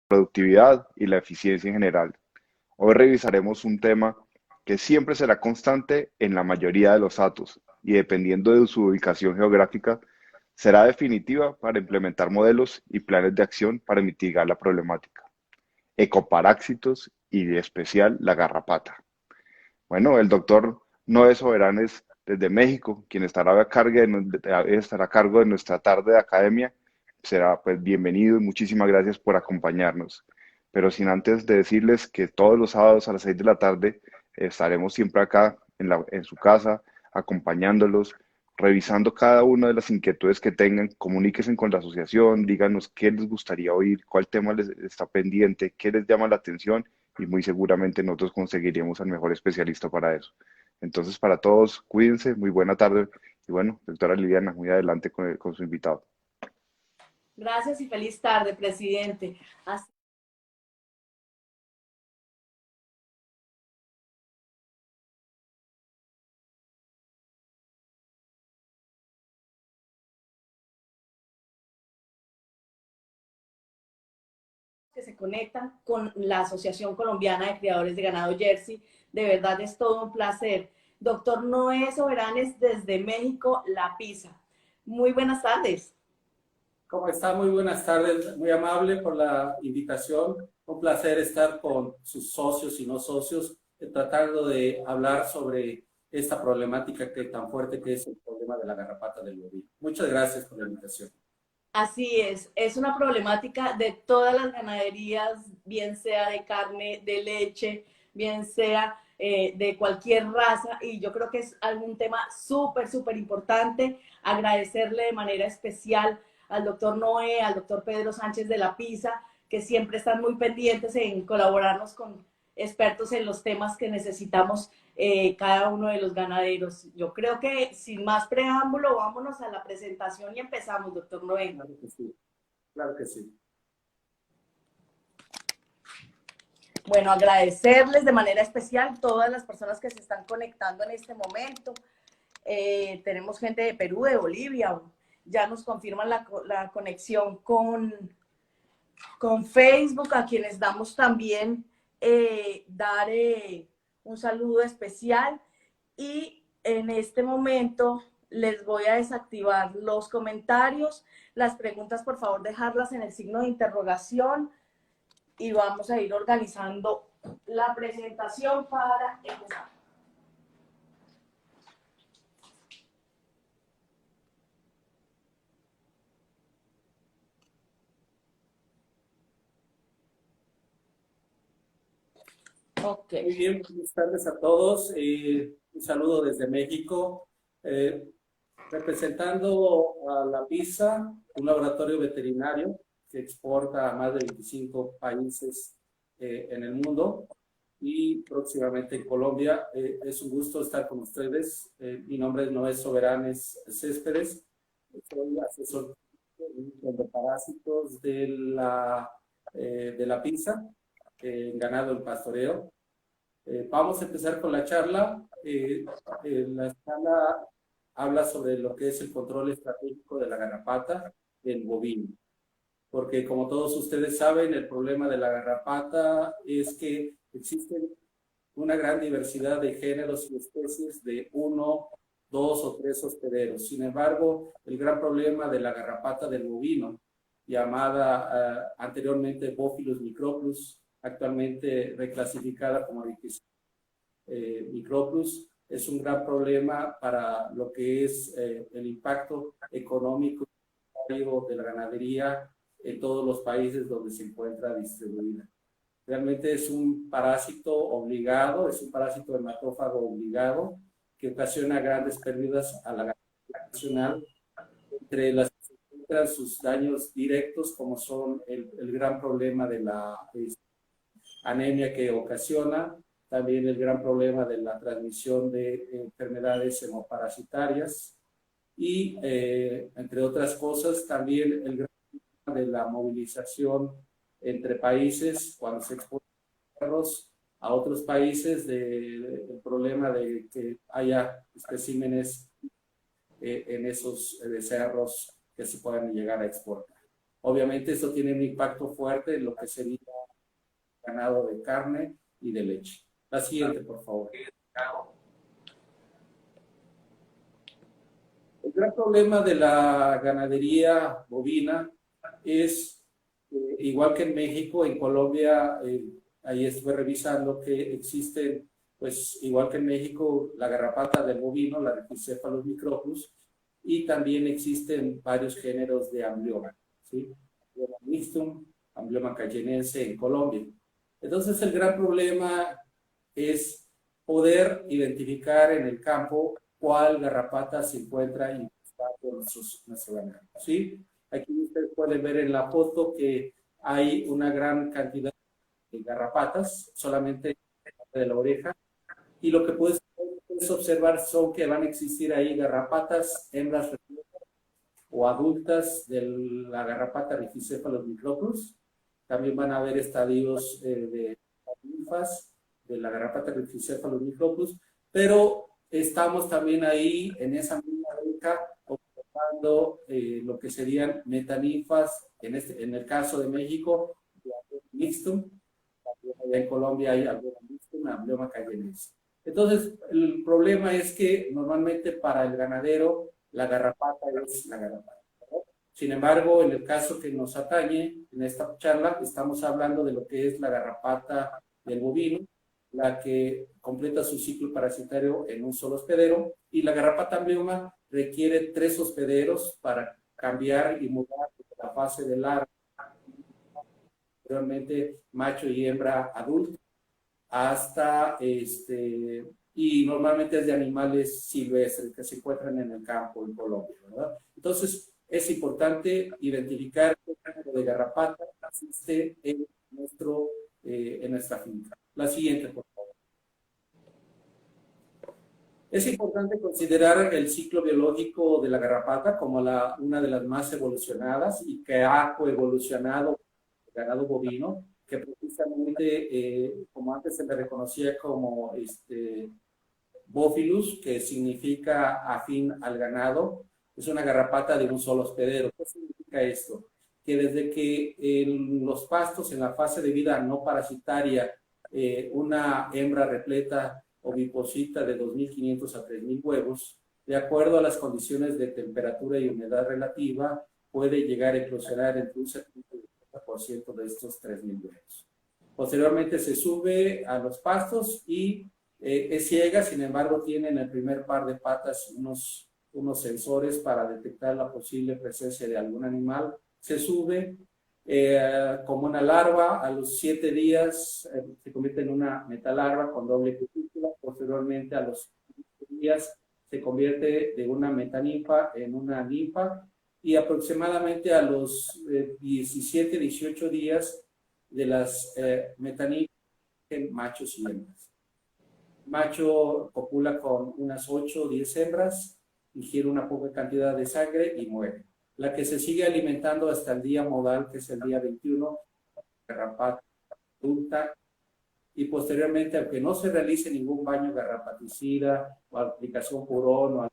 productividad y la eficiencia en general. Hoy revisaremos un tema que siempre será constante en la mayoría de los atos y dependiendo de su ubicación geográfica, será definitiva para implementar modelos y planes de acción para mitigar la problemática. Ecoparásitos y de especial la garrapata. Bueno, el doctor Noé Soberanes desde México, quien estará a cargo de nuestra tarde de academia, será pues bienvenido y muchísimas gracias por acompañarnos. Pero sin antes de decirles que todos los sábados a las 6 de la tarde estaremos siempre acá en su casa, acompañándolos, revisando cada una de las inquietudes que tengan, comuníquense con la asociación, díganos qué les gustaría oír, cuál tema les está pendiente, qué les llama la atención y muy seguramente nosotros conseguiríamos al mejor especialista para eso. Entonces, para todos, cuídense, muy buena tarde y bueno, doctora Liliana, muy adelante con su invitado. Gracias y feliz tarde, presidente. Así que se conectan con la Asociación Colombiana de Criadores de Ganado Jersey, de verdad es todo un placer. Doctor Noé Soberanes desde México, La Pisa. Muy buenas tardes. ¿Cómo está? Muy buenas tardes, muy amable por la invitación. Un placer estar con sus socios y no socios, tratando de hablar sobre esta problemática tan fuerte que es el problema de la garrapata del bovino. Muchas gracias por la invitación. Así es una problemática de todas las ganaderías, bien sea de carne, de leche, bien sea de cualquier raza, y yo creo que es algún tema súper importante. Agradecerle de manera especial al doctor Noé, al doctor Pedro Sánchez de La Pisa, que siempre están muy pendientes en colaborarnos con expertos en los temas que necesitamos cada uno de los ganaderos. Yo creo que sin más preámbulo, vámonos a la presentación y empezamos, doctor Noé. Claro que sí, claro que sí. Bueno, agradecerles de manera especial todas las personas que se están conectando en este momento. Tenemos gente de Perú, de Bolivia, ya nos confirman la conexión con Facebook, a quienes damos también dar un saludo especial. Y en este momento les voy a desactivar los comentarios. Las preguntas, por favor, dejarlas en el signo de interrogación y vamos a ir organizando la presentación para empezar. Okay. Muy bien, buenas tardes a todos. Un saludo desde México. Representando a La Pisa, un laboratorio veterinario que exporta a más de 25 países en el mundo y próximamente en Colombia. Es un gusto estar con ustedes. Mi nombre es Noé Soberanes Céspedes. Soy asesor de parásitos de la Pisa, en ganado en pastoreo. Vamos a empezar con la charla. La charla habla sobre lo que es el control estratégico de la garrapata del bovino. Porque como todos ustedes saben, el problema de la garrapata es que existen una gran diversidad de géneros y especies de 1, 2 o 3 hospederos. Sin embargo, el gran problema de la garrapata del bovino, llamada anteriormente Bófilus microplus, actualmente reclasificada como microplus, es un gran problema para lo que es el impacto económico de la ganadería en todos los países donde se encuentra distribuida. Realmente es un parásito obligado, es un parásito hematófago obligado que ocasiona grandes pérdidas a la ganadería nacional, entre las que se encuentran sus daños directos, como son el gran problema de la anemia que ocasiona, también el gran problema de la transmisión de enfermedades hemoparasitarias y, entre otras cosas, también el gran problema de la movilización entre países cuando se exportan perros a otros países, el problema de que haya especímenes en esos becerros que se puedan llegar a exportar. Obviamente esto tiene un impacto fuerte en lo que sería ganado de carne y de leche. La siguiente, por favor. El gran problema de la ganadería bovina es, igual que en México, en Colombia, ahí estuve revisando que existen, pues igual que en México, la garrapata del bovino, la Rhipicephalus micropus, y también existen varios géneros de amblioma, ¿sí? Amblioma mixtum, amblioma cayennense en Colombia. Entonces, el gran problema es poder identificar en el campo cuál garrapata se encuentra infectada por nuestro ganado, ¿sí? Aquí ustedes pueden ver en la foto que hay una gran cantidad de garrapatas, solamente de la oreja, y lo que puedes observar son que van a existir ahí garrapatas, hembras o adultas de la garrapata Rhipicephalus micropus. También van a haber estadios de ninfas de la garrapata Rhipicephalus micropus, pero estamos también ahí en esa misma beca observando lo que serían metaninfas, en el caso de México, de mixtum, en Colombia hay amblioma mixtum, amblioma cayennense. Entonces, el problema es que normalmente para el ganadero la garrapata es la garrapata, ¿no? Sin embargo, en el caso que nos atañe en esta charla, estamos hablando de lo que es la garrapata del bovino, la que completa su ciclo parasitario en un solo hospedero, y la garrapata amblioma requiere 3 hospederos para cambiar y mudar la fase de larva, realmente macho y hembra adulta, hasta y normalmente es de animales silvestres que se encuentran en el campo en Colombia, ¿verdad? Entonces, es importante identificar qué tipo de garrapata existe en nuestra finca. La siguiente, por favor. Es importante considerar el ciclo biológico de la garrapata como una de las más evolucionadas y que ha coevolucionado el ganado bovino, que precisamente, como antes se le reconocía como Bófilus, que significa afín al ganado, es una garrapata de un solo hospedero. ¿Qué significa esto? Que desde que en los pastos, en la fase de vida no parasitaria, una hembra repleta oviposita de 2.500 a 3.000 huevos, de acuerdo a las condiciones de temperatura y humedad relativa, puede llegar a eclosionar entre un 70 y 80% de estos 3.000 huevos. Posteriormente se sube a los pastos y es ciega, sin embargo tiene en el primer par de patas unos sensores para detectar la posible presencia de algún animal. Se sube como una larva, a los 7 días se convierte en una metalarva con doble cutícula, posteriormente a los 7 días se convierte de una metaninfa en una ninfa, y aproximadamente a los 17, 18 días de las metaninfas en machos y hembras. Macho copula con unas 8 o 10 hembras, ingiere una poca cantidad de sangre y muere. La que se sigue alimentando hasta el día modal, que es el día 21, garrapata adulta, y posteriormente, aunque no se realice ningún baño garrapaticida o aplicación purón o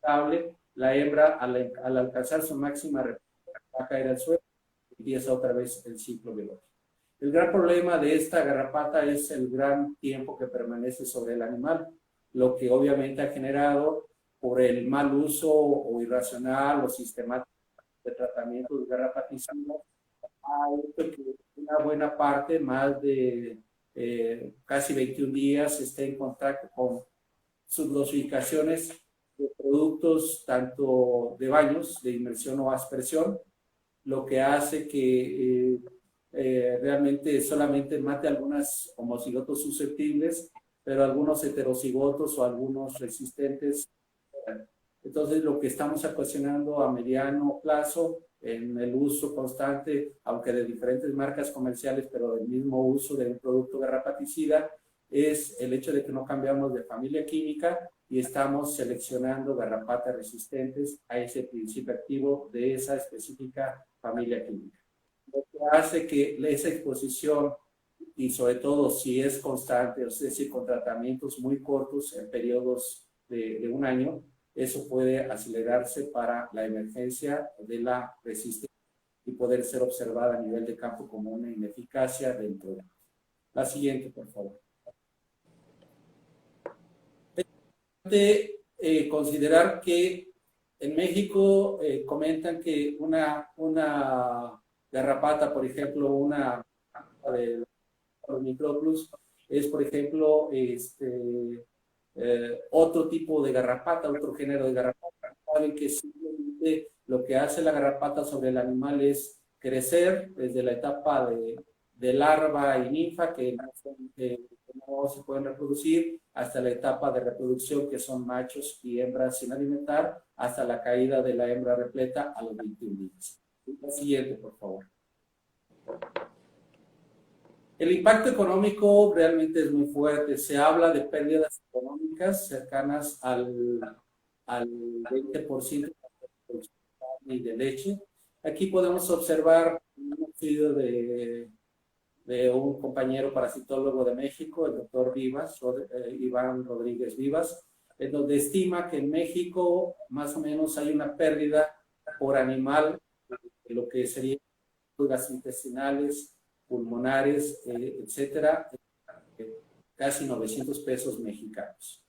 alcance, la hembra al alcanzar su máxima va a caer al suelo y empieza otra vez el ciclo biológico. El gran problema de esta garrapata es el gran tiempo que permanece sobre el animal, lo que obviamente ha generado por el mal uso o irracional o sistemático de tratamientos garrapaticidas, ha hecho que una buena parte, más de casi 21 días, esté en contacto con subdosificaciones de productos tanto de baños, de inmersión o aspersión, lo que hace que realmente solamente mate algunas homocigotos susceptibles, pero algunos heterocigotos o algunos resistentes. Entonces, lo que estamos ocasionando a mediano plazo en el uso constante, aunque de diferentes marcas comerciales, pero del mismo uso de un producto garrapaticida, es el hecho de que no cambiamos de familia química y estamos seleccionando garrapatas resistentes a ese principio activo de esa específica familia química. Lo que hace que esa exposición, y sobre todo si es constante, o sea, si con tratamientos muy cortos en periodos de un año, eso puede acelerarse para la emergencia de la resistencia y poder ser observada a nivel de campo como una ineficacia dentro de... La siguiente, por favor. Considerar que en México comentan que una garrapata, por ejemplo, una de los microplus, es, por ejemplo, otro tipo de garrapata, otro género de garrapata. Saben que simplemente lo que hace la garrapata sobre el animal es crecer desde la etapa de larva y ninfa, que no se pueden reproducir, hasta la etapa de reproducción, que son machos y hembras sin alimentar, hasta la caída de la hembra repleta a los 21 días. La siguiente, por favor. El impacto económico realmente es muy fuerte. Se habla de pérdidas económicas cercanas al 20% de producción de carne y de leche. Aquí podemos observar un estudio de un compañero parasitólogo de México, el doctor Vivas, Iván Rodríguez Vivas, en donde estima que en México más o menos hay una pérdida por animal de lo que serían gastrointestinales, pulmonares, etcétera, casi 900 pesos mexicanos.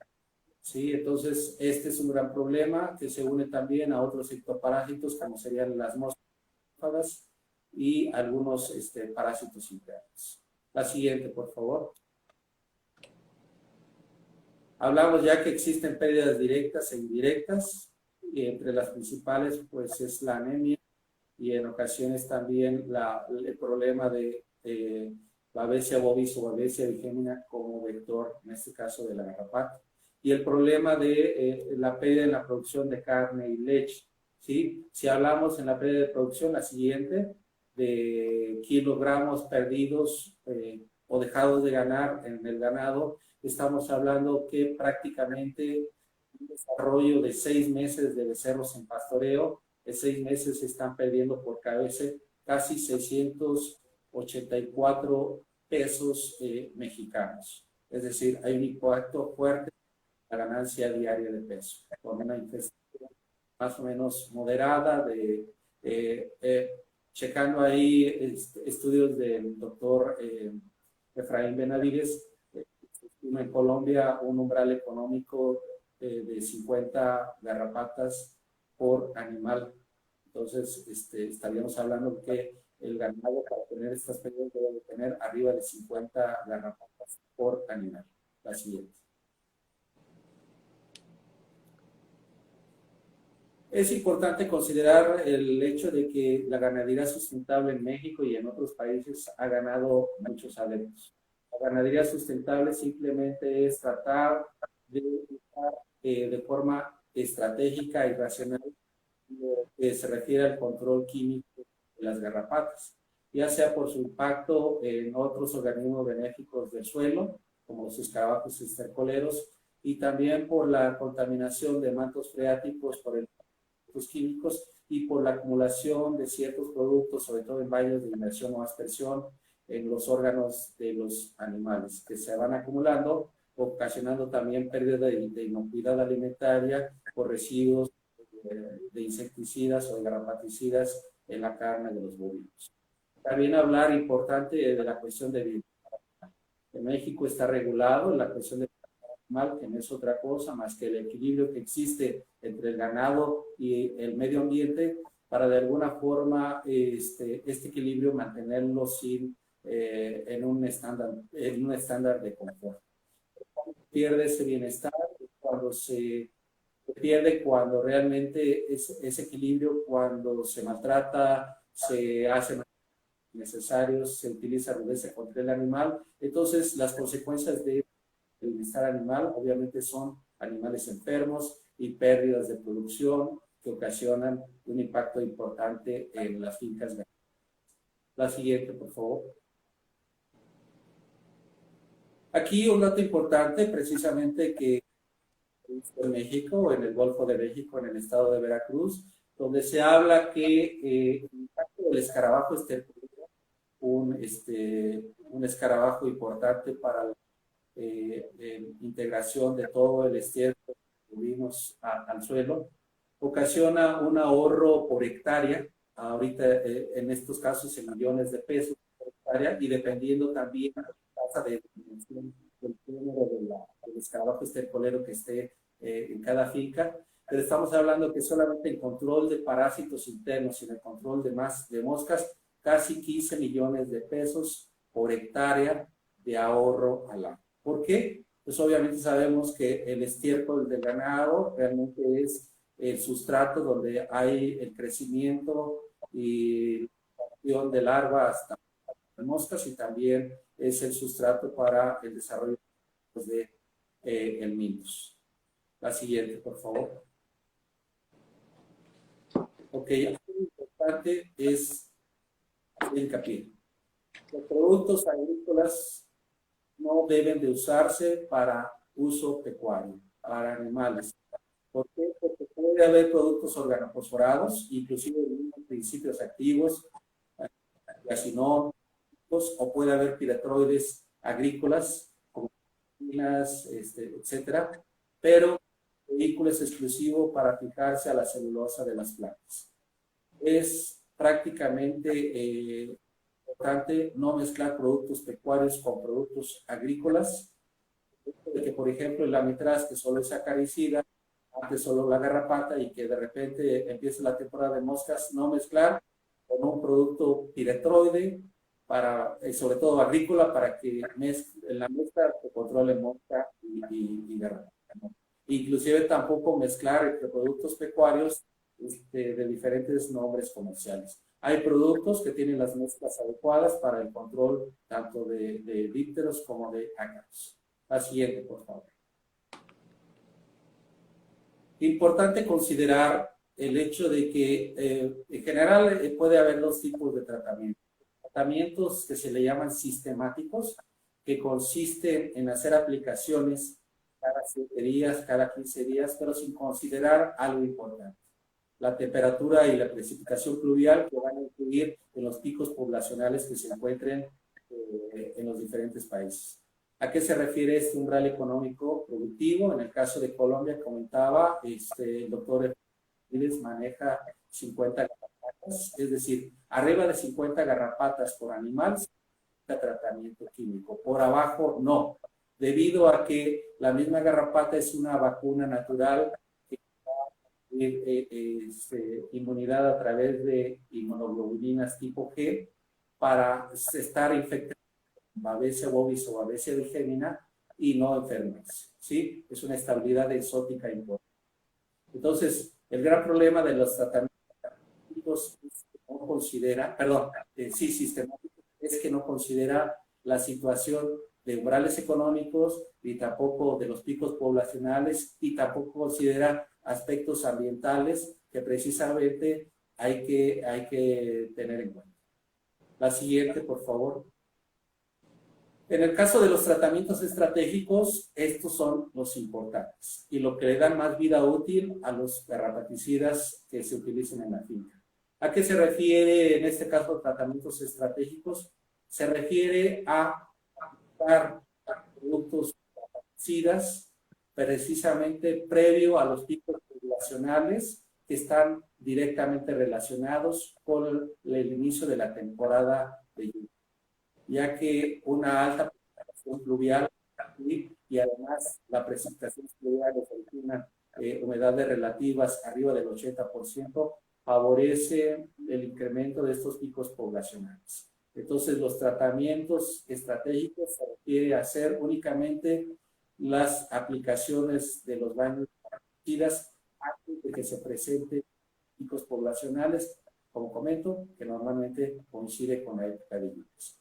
¿Sí? Entonces, este es un gran problema que se une también a otros ectoparásitos, como serían las moscas y algunos parásitos internos. La siguiente, por favor. Hablamos ya que existen pérdidas directas e indirectas, y entre las principales, pues, es la anemia, y en ocasiones también el problema de Babesia bovis o Babesia bigémina como vector, en este caso de la garrapata. Y el problema de la pérdida en la producción de carne y leche. ¿Sí? Si hablamos en la pérdida de producción, la siguiente, de kilogramos perdidos o dejados de ganar en el ganado, estamos hablando que prácticamente un desarrollo de 6 meses de becerros en pastoreo, en 6 meses se están perdiendo por cabeza casi 684 pesos mexicanos. Es decir, hay un impacto fuerte en la ganancia diaria de peso, con una infestación más o menos moderada, checando ahí estudios del doctor Efraín Benavides, en Colombia un umbral económico de 50 garrapatas por animal. Entonces, estaríamos hablando que el ganado para tener estas pérdidas debe tener arriba de 50 garrapatas por animal. La siguiente. Es importante considerar el hecho de que la ganadería sustentable en México y en otros países ha ganado muchos adeptos. La ganadería sustentable simplemente es tratar de usar de forma estratégica y racional lo que se refiere al control químico de las garrapatas, ya sea por su impacto en otros organismos benéficos del suelo, como los escarabajos estercoleros, y también por la contaminación de mantos freáticos por químicos y por la acumulación de ciertos productos, sobre todo en baños de inmersión o aspersión, en los órganos de los animales, que se van acumulando, ocasionando también pérdida de inocuidad alimentaria por residuos de insecticidas o de garrapaticidas en la carne de los bovinos. También hablar importante de la cuestión de bienestar. En México está regulado la cuestión de animal, que no es otra cosa más que el equilibrio que existe entre el ganado y el medio ambiente, para de alguna forma este equilibrio mantenerlo en un estándar de confort. Pierde ese bienestar cuando se pierde, cuando realmente ese equilibrio, cuando se maltrata, se hace necesarios, se utiliza rudeza contra el animal. Entonces, las consecuencias del bienestar animal obviamente son animales enfermos y pérdidas de producción que ocasionan un impacto importante en las fincas ganaderas. La siguiente, por favor. Aquí un dato importante, precisamente, que en México, en el Golfo de México, en el estado de Veracruz, donde se habla que el impacto del escarabajo estercolero, un escarabajo importante para la integración de todo el estiércol de bovinos al suelo, ocasiona un ahorro por hectárea ahorita en estos casos en millones de pesos por hectárea, y dependiendo también de la tasa de dimensión del número del escarabajo estercolero que esté en cada finca. Pero estamos hablando que solamente el control de parásitos internos y el control de moscas, casi 15 millones de pesos por hectárea de ahorro al año. ¿Por qué? Pues obviamente sabemos que el estiércol del ganado realmente es el sustrato donde hay el crecimiento y la formación de larvas de moscas, y también es el sustrato para el desarrollo de el Milos. La siguiente, por favor. Ok, algo importante es hacer hincapié. Los productos agrícolas no deben de usarse para uso pecuario, para animales. ¿Por qué? Porque puede haber productos organofosforados, inclusive principios activos, carcinógenos, o puede haber piretroides agrícolas, como etcétera, pero el vehículo es exclusivo para fijarse a la celulosa de las plantas. Es prácticamente importante no mezclar productos pecuarios con productos agrícolas, de que por ejemplo el amitraz, que solo es acaricida, antes solo la garrapata, y que de repente empiece la temporada de moscas, no mezclar con un producto piretroide, para, sobre todo agrícola, para que en la mezcla se controle mosca y garrapata, ¿no? Inclusive tampoco mezclar entre productos pecuarios de diferentes nombres comerciales. Hay productos que tienen las mezclas adecuadas para el control tanto de dípteros como de ácaros. La siguiente, por favor. Importante considerar el hecho de que en general puede haber dos tipos de tratamientos. Tratamientos que se le llaman sistemáticos, que consisten en hacer aplicaciones cada 7 días, cada 15 días, pero sin considerar algo importante: la temperatura y la precipitación pluvial, que van a influir en los picos poblacionales que se encuentren en los diferentes países. ¿A qué se refiere este umbral económico productivo? En el caso de Colombia, comentaba, el doctor maneja 50 garrapatas, es decir, arriba de 50 garrapatas por animal, tratamiento químico. Por abajo, no, debido a que la misma garrapata es una vacuna natural que inmunidad a través de inmunoglobulinas tipo G para estar infectado con Babesia bovis o Babesia bigemina y no enfermarse, ¿sí? Es una estabilidad exótica importante. Entonces, el gran problema de los tratamientos es que no considera, sistemáticos, es que no considera la situación de umbrales económicos, y tampoco de los picos poblacionales, y tampoco considera aspectos ambientales que precisamente hay que tener en cuenta. La siguiente, por favor. En el caso de los tratamientos estratégicos, estos son los importantes y lo que le dan más vida útil a los garrapaticidas que se utilicen en la finca. ¿A qué se refiere en este caso tratamientos estratégicos? Se refiere a aplicar productos garrapaticidas precisamente previo a los picos poblacionales que están directamente relacionados con el inicio de la temporada de lluvia, ya que una alta precipitación pluvial y además la precipitación pluvial origina humedades relativas arriba del 80%, favorece el incremento de estos picos poblacionales. Entonces, los tratamientos estratégicos se refiere a hacer únicamente las aplicaciones de los baños pesticidas antes de que se presenten picos poblacionales, como comento, que normalmente coincide con la época de lluvias.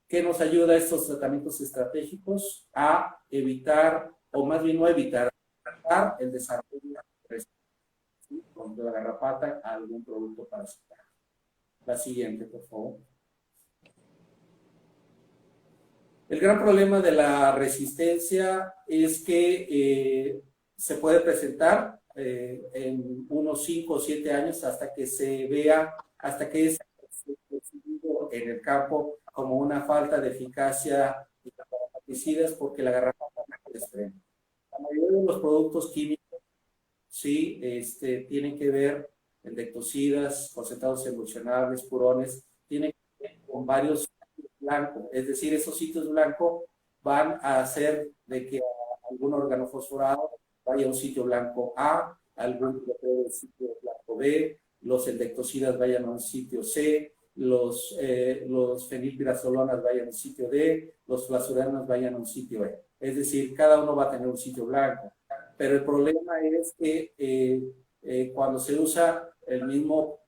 ¿Qué nos ayuda estos tratamientos estratégicos? A evitar, o más bien no evitar, el desarrollo de contra la garrapata a algún producto parasitario. La siguiente, por favor. El gran problema de la resistencia es que se puede presentar en unos 5 o 7 años hasta que se vea, hasta que es percibido en el campo como una falta de eficacia de los garrapaticidas, porque la garrapata no se desprende. La mayoría de los productos químicos sí tienen que ver endectocidas, concentrados emulsionables, purones, tienen que ver con varios sitios blancos. Es decir, esos sitios blancos van a hacer de que algún órgano fosforado vaya a un sitio blanco A, algún sitio blanco B, los endectocidas vayan a un sitio C, los fenilpirazolonas vayan a un sitio D, los flasuranos vayan a un sitio E. Es decir, cada uno va a tener un sitio blanco. Pero el problema es que cuando se usa el mismo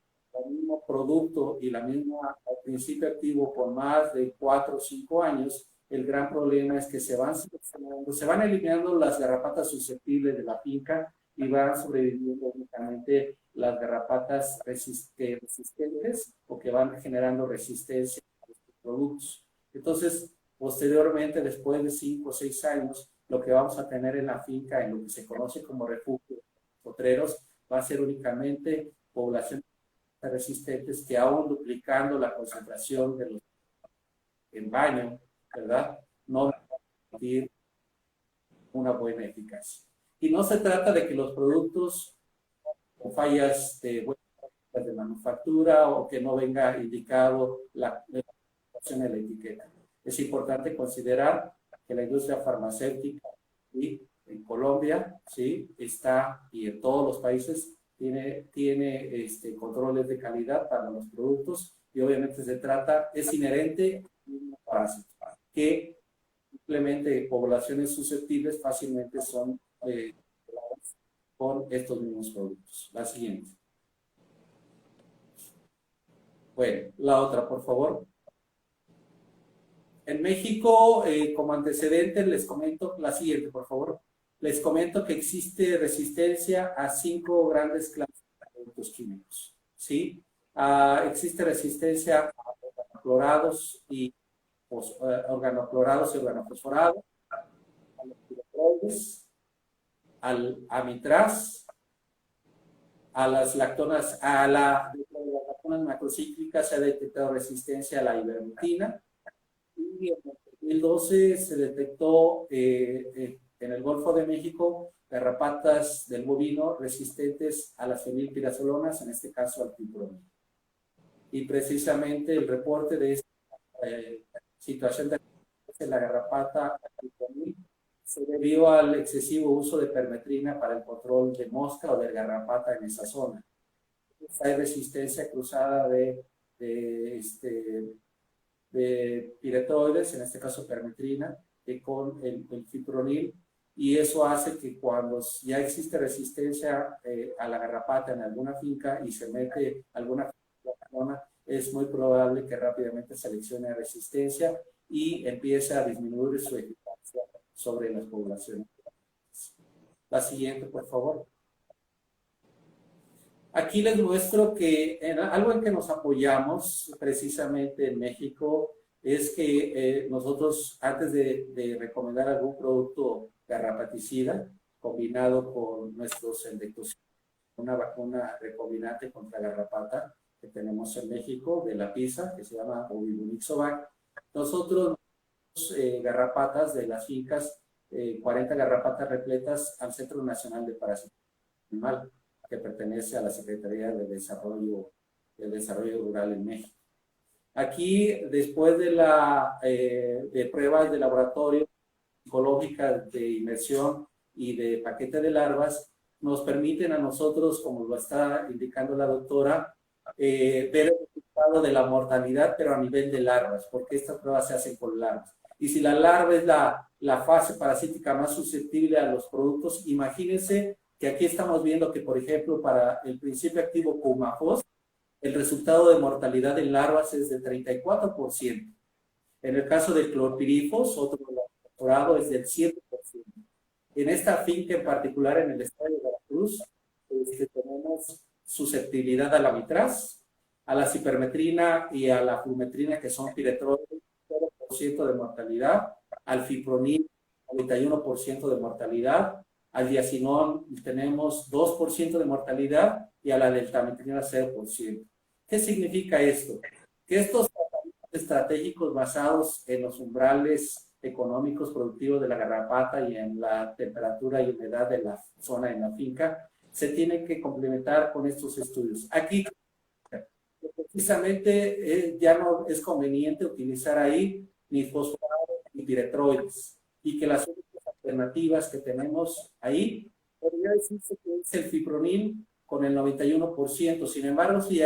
producto y la misma principio activo por más de 4 o 5 años, el gran problema es que se van eliminando las garrapatas susceptibles de la finca y van sobreviviendo únicamente las garrapatas resistentes o que van generando resistencia a los productos. Entonces, posteriormente, después de 5 o 6 años, lo que vamos a tener en la finca, en lo que se conoce como refugio potreros, va a ser únicamente poblaciones resistentes que aún duplicando la concentración de los en baño, ¿verdad? No van a permitir una buena eficacia. Y no se trata de que los productos con fallas de manufactura o que no venga indicado la en la etiqueta. Es importante considerar que la industria farmacéutica ¿sí? En Colombia ¿sí? Está y en todos los países tiene controles de calidad para los productos y obviamente es inherente a un parásito que simplemente poblaciones susceptibles fácilmente son con estos mismos productos. La siguiente. Bueno, la otra, por favor. En México, como antecedente, les comento la siguiente, por favor. Les comento que existe resistencia a 5 grandes clases de productos químicos. ¿Sí? Existe resistencia a organoclorados y organofosforados, a los piretroides, al amitraz, a las lactonas, dentro de las lactonas macrocíclicas se ha detectado resistencia a la ivermectina. Y en el 2012 se detectó en el Golfo de México garrapatas del bovino resistentes a las fenilpirazolonas, en este caso al fipronil. Y precisamente el reporte de esta situación de la garrapata al fipronil se debió al excesivo uso de permetrina para el control de mosca o de garrapata en esa zona. Hay resistencia cruzada de piretroides, en este caso permetrina, con el fipronil, y eso hace que cuando ya existe resistencia a la garrapata en alguna finca y se mete alguna zona, es muy probable que rápidamente seleccione resistencia y empiece a disminuir su eficacia sobre las poblaciones. La siguiente, por favor. Aquí les muestro que algo en que nos apoyamos precisamente en México es que nosotros antes de recomendar algún producto garrapaticida combinado con nuestros endectocidas, una vacuna recombinante contra garrapata que tenemos en México de la PISA que se llama Obibunixovac, nosotros garrapatas de las fincas, 40 garrapatas repletas al Centro Nacional de Parasitología Animal, que pertenece a la Secretaría de Desarrollo Rural en México. Aquí, después de pruebas de laboratorio psicológicas de inmersión y de paquete de larvas, nos permiten a nosotros, como lo está indicando la doctora, ver el resultado de la mortalidad, pero a nivel de larvas, porque estas pruebas se hacen con larvas. Y si la larva es la fase parasítica más susceptible a los productos, imagínense que aquí estamos viendo que, por ejemplo, para el principio activo Coumafos, el resultado de mortalidad en larvas es de 34%. En el caso del clorpirifos, otro doctorado, es del 7%. En esta finca en particular, en el estado de Veracruz, tenemos susceptibilidad a la mitraz, a la cipermetrina y a la flumetrina, que son piretroides, 0% de mortalidad, al fipronil, 91% de mortalidad, al diacinón tenemos 2% de mortalidad y a la deltametrina 0%. ¿Qué significa esto? Que estos tratamientos estratégicos basados en los umbrales económicos productivos de la garrapata y en la temperatura y humedad de la zona en la finca se tiene que complementar con estos estudios. Aquí, precisamente, ya no es conveniente utilizar ahí ni fosforados ni piretroides, y que las únicas alternativas que tenemos ahí, podría decirse que es el fipronil con el 91%. Sin embargo, si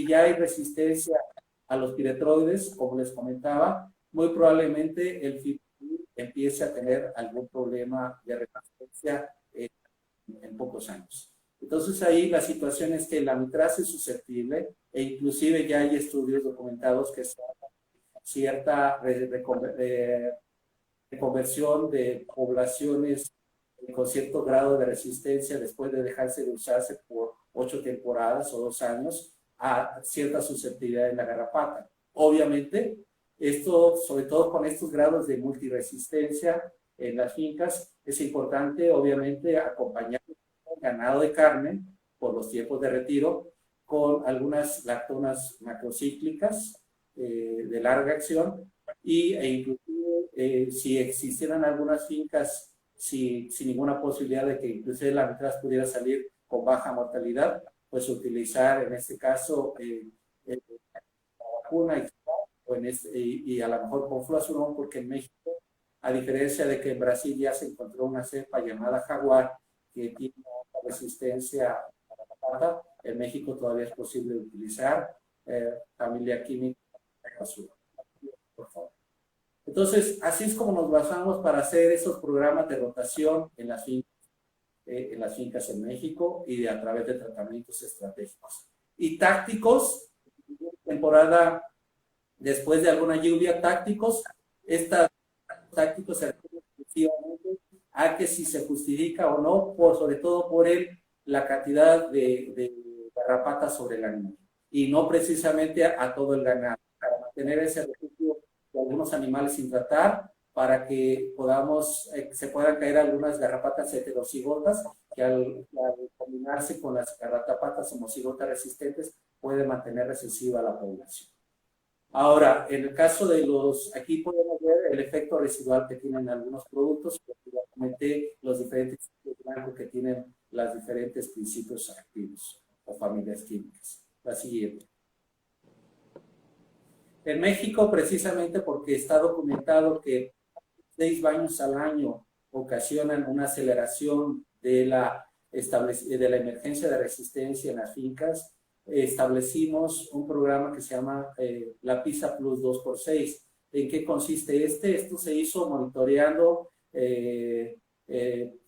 ya hay resistencia a los piretroides, como les comentaba, muy probablemente el fipronil empiece a tener algún problema de resistencia en pocos años. Entonces ahí la situación es que la amitrasa es susceptible, e inclusive ya hay estudios documentados que se cierta reconversión de poblaciones con cierto grado de resistencia después de dejarse de usarse por 8 temporadas o 2 años a cierta susceptibilidad en la garrapata. Obviamente, esto, sobre todo con estos grados de multiresistencia en las fincas, es importante, obviamente, acompañar el ganado de carne por los tiempos de retiro con algunas lactonas macrocíclicas de larga acción, e inclusive si existieran algunas fincas sin ninguna posibilidad de que inclusive la mitad pudiera salir con baja mortalidad, pues utilizar en este caso la vacuna y a lo mejor con fluazurón, porque en México, a diferencia de que en Brasil ya se encontró una cepa llamada jaguar que tiene una resistencia a la patata, en México todavía es posible utilizar familia química fluazurón. Por favor. Entonces, así es como nos basamos para hacer esos programas de rotación en las fincas en México y a través de tratamientos estratégicos. Y tácticos, temporada después de alguna lluvia, tácticos se refieren exclusivamente a que si se justifica o no, sobre todo por la cantidad de garrapatas sobre el animal, y no precisamente a todo el ganado, para mantener ese refugio de algunos animales sin tratar, para que se puedan caer algunas garrapatas heterocigotas que al combinarse con las garrapatas homocigotas resistentes puede mantener recesiva la población. Ahora, en el caso de aquí podemos ver el efecto residual que tienen algunos productos, porque ya comenté los diferentes tipos de blanco que tienen los diferentes principios activos o familias químicas. La siguiente. En México, precisamente porque está documentado que 6 baños al año ocasionan una aceleración de la emergencia de resistencia en las fincas, establecimos un programa que se llama La PISA Plus 2x6. ¿En qué consiste Esto se hizo monitoreando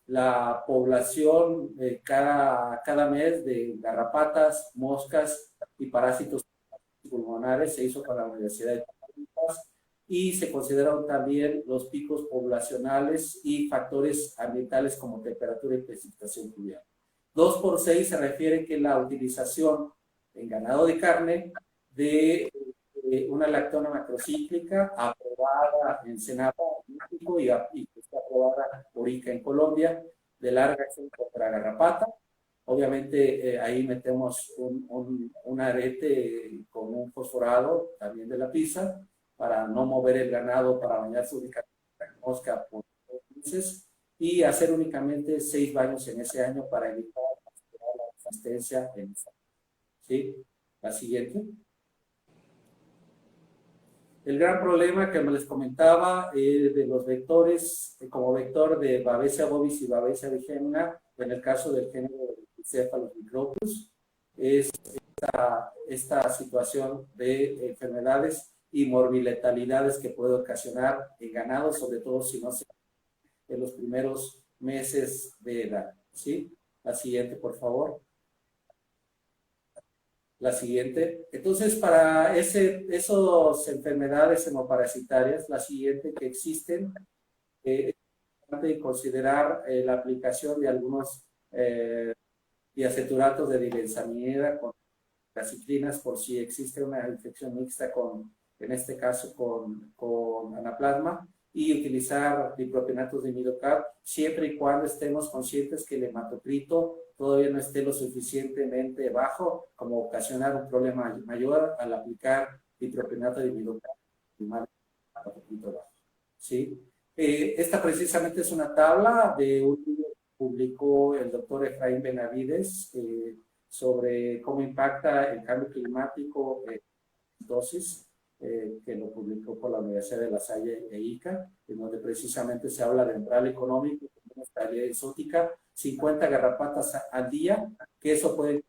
la población cada mes de garrapatas, moscas y parásitos pulmonares. Se hizo con la Universidad de Tamaulipas, y se consideraron también los picos poblacionales y factores ambientales como temperatura y precipitación pluvial. 2x6 se refiere que la utilización en ganado de carne de una lactona macrocíclica aprobada en Senapa en México y que está aprobada por ICA en Colombia, de larga acción contra garrapata. Obviamente ahí metemos un arete con un fosforado también de la PISA para no mover el ganado para bañarse únicamente en mosca por 2 meses, y hacer únicamente 6 baños en ese año para evitar la resistencia en esa. ¿Sí? La siguiente. El gran problema que me les comentaba de los vectores, como vector de Babesia bovis y Babesia bigemina, en el caso del género de Cephalus microbius, es esta situación de enfermedades y morbiletalidades que puede ocasionar en ganado, sobre todo si no se en los primeros meses de edad. ¿Sí? La siguiente, por favor. La siguiente. Entonces, para esas enfermedades hemoparasitarias, la siguiente que existen, es importante considerar la aplicación de algunos diaceturatos de dibensamida con gacitrinas por si existe una infección mixta en este caso con anaplasma, y utilizar dipropionatos de imidocar siempre y cuando estemos conscientes que el hematocrito todavía no esté lo suficientemente bajo como ocasionar un problema mayor al aplicar dipropionato de imidocar. ¿Sí? Esta precisamente es una tabla de un publicó el doctor Efraín Benavides sobre cómo impacta el cambio climático en dosis, que lo publicó por la Universidad de La Salle e ICA, en donde precisamente se habla de umbral económico, de una estabilidad exótica, 50 garrapatas al día, que eso puede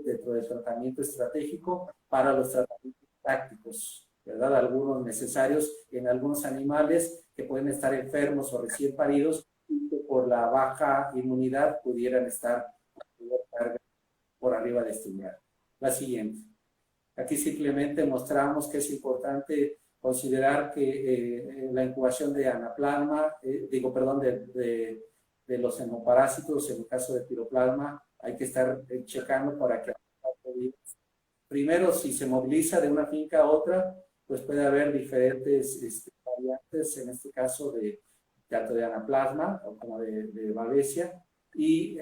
dentro del tratamiento estratégico para los tratamientos tácticos, ¿verdad? Algunos necesarios en algunos animales que pueden estar enfermos o recién paridos y que por la baja inmunidad pudieran estar por arriba de este umbral. La siguiente. Aquí simplemente mostramos que es importante considerar que la incubación de anaplasma, de los henoparásitos, en el caso de piroplasma, hay que estar checando para que primero, si se moviliza de una finca a otra, pues puede haber diferentes variantes, en este caso tanto de anaplasma o como de babesia, y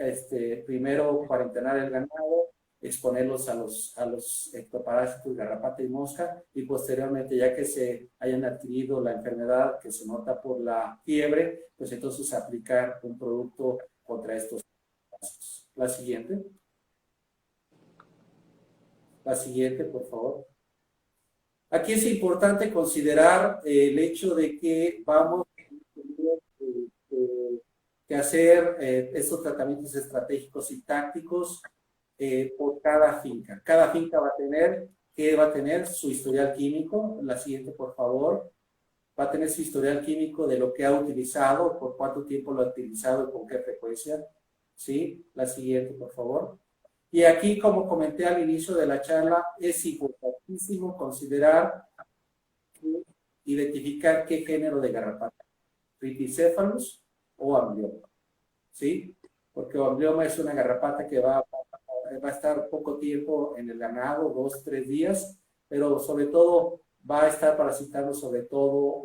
primero cuarentenar el ganado, exponerlos a los ectoparásitos, garrapata y mosca, y posteriormente, ya que se hayan adquirido la enfermedad que se nota por la fiebre, pues entonces aplicar un producto contra estos casos. La siguiente. La siguiente, por favor. Aquí es importante considerar el hecho de que vamos a hacer estos tratamientos estratégicos y tácticos por cada finca. Cada finca va a tener su historial químico. La siguiente, por favor. Va a tener su historial químico de lo que ha utilizado, por cuánto tiempo lo ha utilizado y con qué frecuencia. ¿Sí? La siguiente, por favor. Y aquí, como comenté al inicio de la charla, es importantísimo considerar, identificar qué género de garrapata, Rhipicephalus o Amblyomma, ¿sí? Porque Amblyomma es una garrapata que va a estar poco tiempo en el ganado, 2, 3 días, pero sobre todo va a estar parasitando sobre todo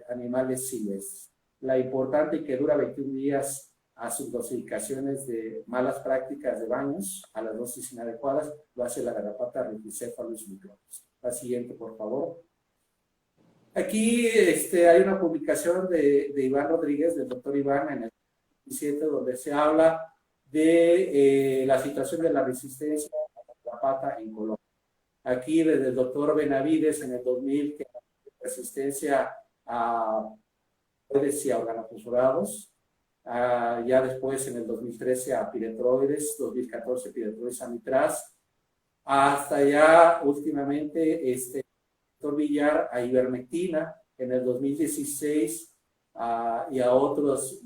animales silvestres. La importante y que dura 21 días a sus dosificaciones de malas prácticas de baños, a las dosis inadecuadas, lo hace la garrapata Rhipicephalus micropus. La siguiente, por favor. Aquí hay una publicación de Iván Rodríguez, del doctor Iván, en el 2017, donde se habla de la situación de la resistencia a la garrapata en Colombia. Aquí, desde el doctor Benavides, en el 2000, que la resistencia a organoides y a organofosforados. Ya después, en el 2013, a piretroides, 2014, piretroides amitraz, hasta ya últimamente, doctor Villar, a ivermectina, en el 2016, y a otras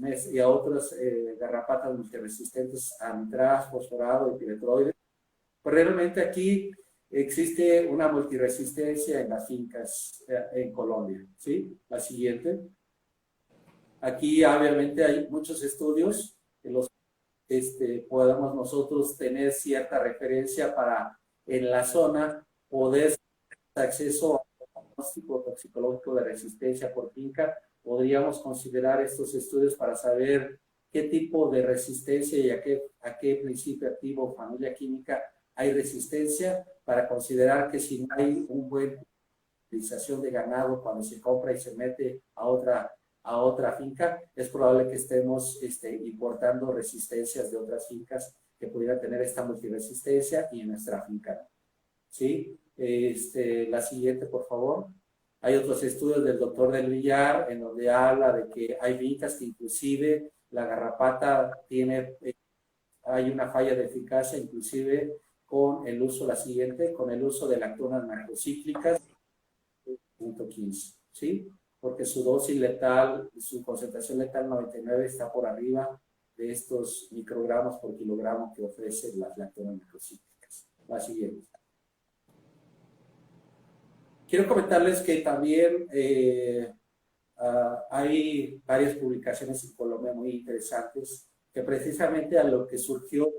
garrapatas multiresistentes a amitraz, fosforado y piretroides. Pues realmente aquí existe una multiresistencia en las fincas en Colombia, ¿sí? La siguiente. Aquí obviamente hay muchos estudios en los que podemos nosotros tener cierta referencia para en la zona poder tener acceso a un diagnóstico toxicológico de resistencia por finca. Podríamos considerar estos estudios para saber qué tipo de resistencia y a qué principio activo o familia química hay resistencia, para considerar que si no hay un buen utilización de ganado cuando se compra y se mete a otra finca, es probable que estemos importando resistencias de otras fincas que pudieran tener esta multiresistencia y en nuestra finca. ¿Sí? La siguiente, por favor. Hay otros estudios del doctor Del Villar en donde habla de que hay fincas que inclusive la garrapata hay una falla de eficacia, inclusive con el uso, la siguiente, con el uso de lactonas macrocíclicas, 0.15, ¿sí? Porque su dosis letal, su concentración letal 99 está por arriba de estos microgramos por kilogramo que ofrecen las lactonas macrocíclicas. La siguiente. Quiero comentarles que también hay varias publicaciones en Colombia muy interesantes que precisamente a lo que surgió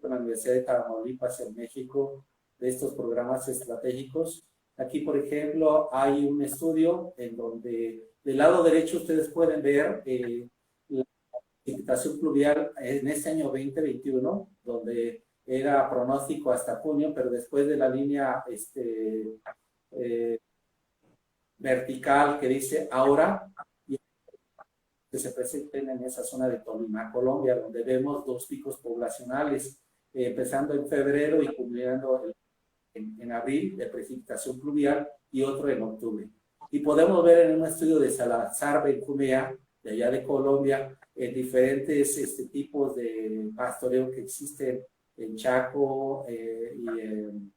con la Universidad de Tamaulipas en México de estos programas estratégicos. Aquí, por ejemplo, hay un estudio en donde del lado derecho ustedes pueden ver la precipitación pluvial en este año 2021, donde era pronóstico hasta junio, pero después de la línea vertical que dice ahora, que se presenten en esa zona de Tolima, Colombia, donde vemos 2 picos poblacionales, empezando en febrero y culminando en abril de precipitación pluvial y otro en octubre. Y podemos ver en un estudio de Salazar Benjumea, de allá de Colombia, diferentes tipos de pastoreo que existen en Chaco y en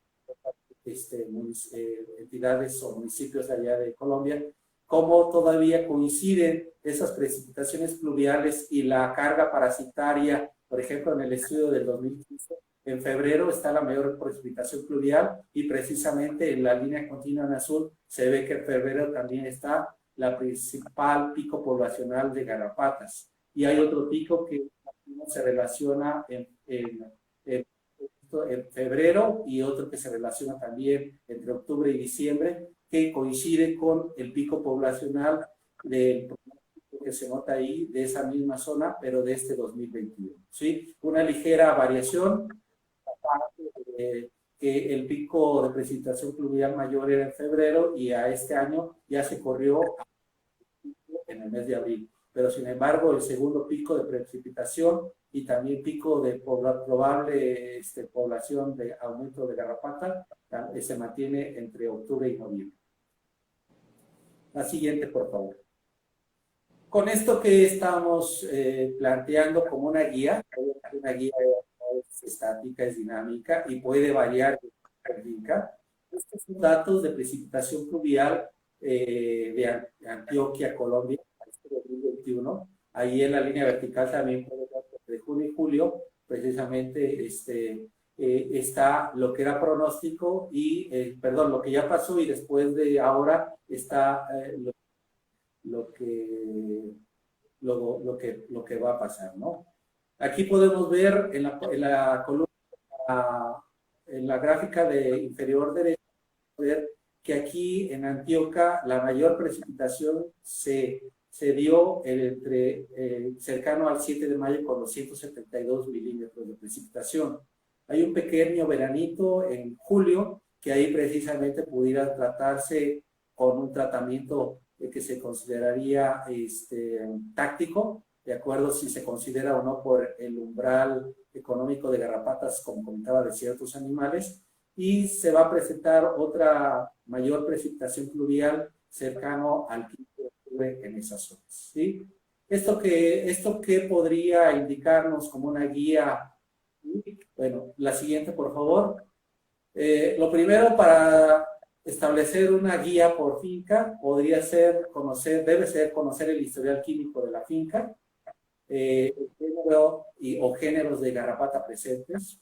entidades o municipios de allá de Colombia, cómo todavía coinciden esas precipitaciones pluviales y la carga parasitaria. Por ejemplo, en el estudio del 2015, en febrero está la mayor precipitación pluvial y precisamente en la línea continua en azul se ve que en febrero también está la principal pico poblacional de garrapatas. Y hay otro pico que se relaciona en febrero y otro que se relaciona también entre octubre y diciembre, que coincide con el pico poblacional del que se nota ahí de esa misma zona, pero de este 2021. ¿Sí? Una ligera variación, que el pico de precipitación pluvial mayor era en febrero y a este año ya se corrió en el mes de abril. Pero sin embargo, el segundo pico de precipitación y también pico de probable población de aumento de garrapata se mantiene entre octubre y noviembre. La siguiente, por favor. Con esto que estamos planteando como una guía es estática, es dinámica y puede variar de finca. Estos son datos de precipitación pluvial de Antioquia, Colombia, este 2021. Ahí en la línea vertical también puede ver de junio y julio, precisamente está lo que era pronóstico y, perdón, lo que ya pasó y después de ahora está lo que va a pasar, ¿no? Aquí podemos ver en la columna, en la gráfica de inferior derecha, ver que aquí en Antioquia la mayor precipitación se dio cercano al 7 de mayo con 272 milímetros de precipitación. Hay un pequeño veranito en julio que ahí precisamente pudiera tratarse con un tratamiento que se consideraría táctico, de acuerdo si se considera o no por el umbral económico de garrapatas, como comentaba, de ciertos animales, y se va a presentar otra mayor precipitación pluvial cercano al 15 de octubre en esas zonas. ¿Sí? ¿Esto qué podría indicarnos como una guía? Bueno, la siguiente, por favor. Lo primero, para establecer una guía por finca, debe ser conocer el historial químico de la finca, el género o géneros de garrapata presentes,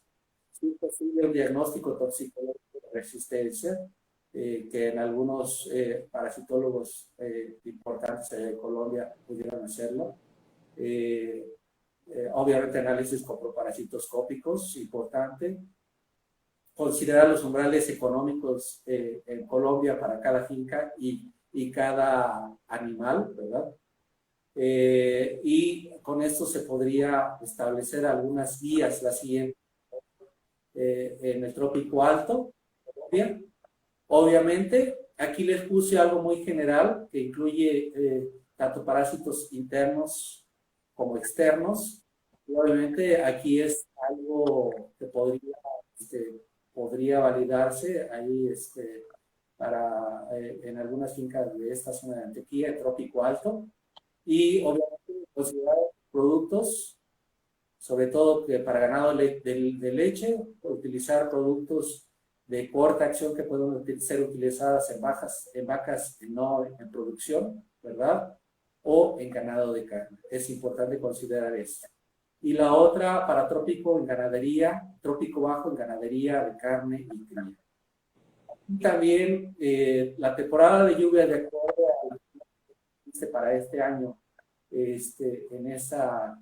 si es posible un diagnóstico toxicológico de resistencia, que en algunos parasitólogos importantes de Colombia pudieran hacerlo. Obviamente análisis coproparasitoscópicos, importante. Considerar los umbrales económicos en Colombia para cada finca y cada animal, ¿verdad? Y con esto se podría establecer algunas guías, la siguiente. En el trópico alto, Colombia. Obviamente, aquí les puse algo muy general que incluye tanto parásitos internos como externos. Y obviamente aquí es algo que podría validarse ahí en algunas fincas de esta zona de Antioquia, el trópico alto. Y obviamente considerar productos, sobre todo que para ganado de leche, utilizar productos de corta acción que pueden ser utilizadas en vacas no en producción, ¿verdad? O en ganado de carne. Es importante considerar esto. Y la otra para trópico en ganadería, trópico bajo en ganadería de carne y cría. Y también la temporada de lluvia de acuerdo para este año en esa